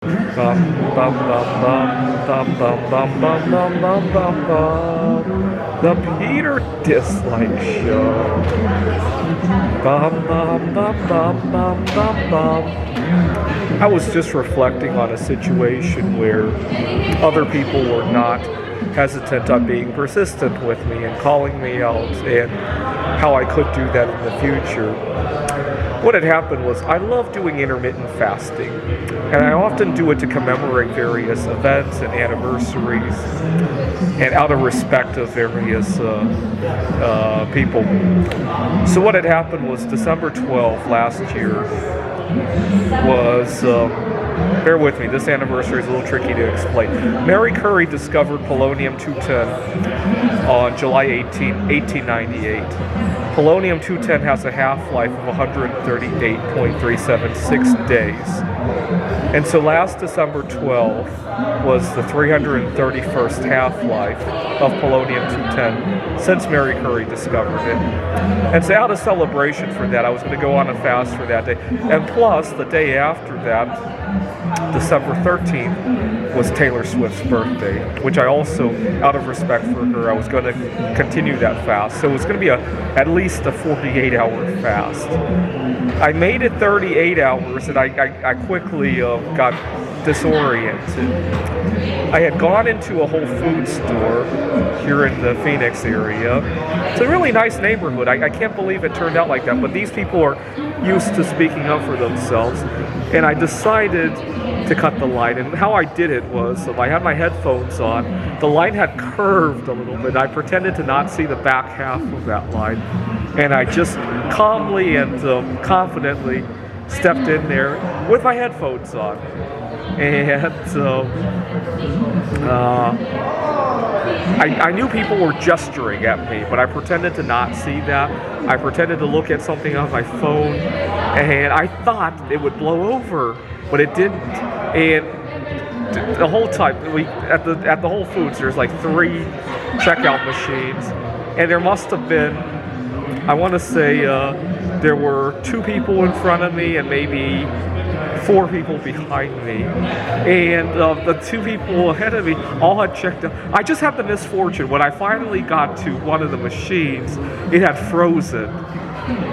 Bum, bum, bum, bum, bum, bum, bum, bum, bum, bum, bum. The Peter Dislike Show. Bum, bum, bum, bum, bum, bum, bum. I was just reflecting on a situation where other people were not hesitant on being persistent with me and calling me out, and how I could do that in the future. What had happened was I love doing intermittent fasting, and I often do it to commemorate various events and anniversaries, and out of respect of various people. So what had happened was December 12th last year was, bear with me, this anniversary is a little tricky to explain. Mary Curie discovered polonium-210 on July 18, 1898. Polonium-210 has a half-life of 138.376 days. And so last December 12th was the 331st half-life of polonium-210 since Mary Curie discovered it. And so out of celebration for that, I was going to go on a fast for that day. And plus, the day after that, December 13th, was Taylor Swift's birthday, which I also, out of respect for her, I was going to continue that fast. So it was going to be at least a 48-hour fast. I made it 38 hours, and I quickly got disoriented. I had gone into a Whole Foods store here in the Phoenix area. It's a really nice neighborhood. I can't believe it turned out like that, but these people are used to speaking up for themselves, and I decided to cut the line. And how I did it was, I had my headphones on, the line had curved a little bit. I pretended to not see the back half of that line, and I just calmly and confidently stepped in there with my headphones on. And I knew people were gesturing at me, but I pretended to not see that. I pretended to look at something on my phone, and I thought it would blow over, but it didn't. And the whole time, at the Whole Foods, there's like 3 checkout machines, and there must have been, I want to say, there were 2 people in front of me and maybe 4 people behind me, and the 2 people ahead of me all had checked out. I just had the misfortune, when I finally got to one of the machines, it had frozen.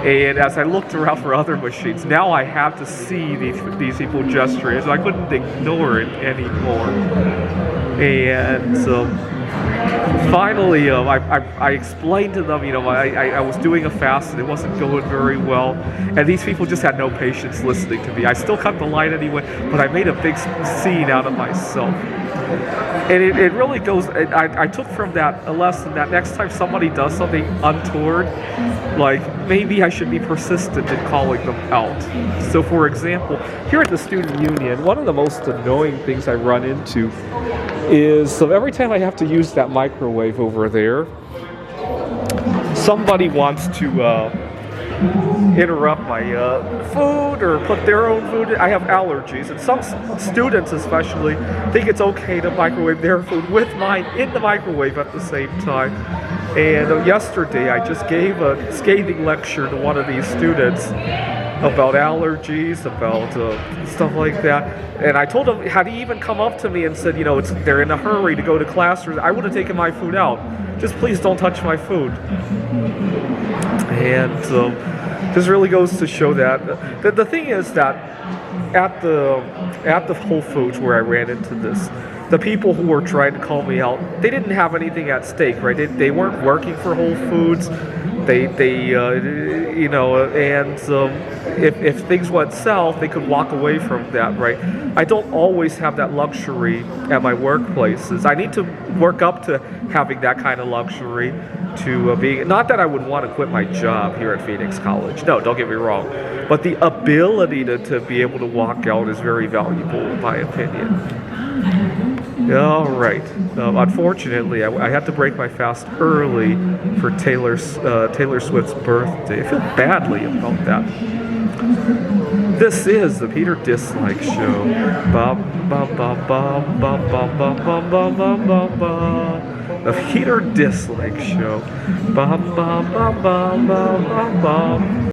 And as I looked around for other machines, now I have to see these people gesturing, so I couldn't ignore it anymore. And finally, I explained to them, I was doing a fast and it wasn't going very well, and these people just had no patience listening to me. I still cut the line anyway, but I made a big scene out of myself. And it really goes, I took from that a lesson that next time somebody does something untoward, like, maybe I should be persistent in calling them out. So for example, here at the Student Union, one of the most annoying things I run into is, so every time I have to use that microwave over there, somebody wants to interrupt my food or put their own food in. I have allergies, and some students especially think it's okay to microwave their food with mine in the microwave at the same time. And yesterday I just gave a scathing lecture to one of these students about allergies, about stuff like that. And I told him, had he even come up to me and said, they're in a hurry to go to class, I would have taken my food out. Just please don't touch my food. And this really goes to show that the thing is that at the Whole Foods where I ran into this, the people who were trying to call me out, they didn't have anything at stake, right? They weren't working for Whole Foods. If things went south, they could walk away from that, right? I don't always have that luxury at my workplaces. I need to work up to having that kind of luxury, to being, not that I would want to quit my job here at Phoenix College. No, don't get me wrong. But the ability to be able to walk out is very valuable, in my opinion. All right. Unfortunately, I had to break my fast early for Taylor Swift's birthday. I feel badly about that. This is the Peter Dislike Show. Bum, bum, bum, bum, bum, bum, bum, bum, bum, bum, bum, bum. The Peter Dislike Show. Bum, bum, bum, bum, bum, bum, bum.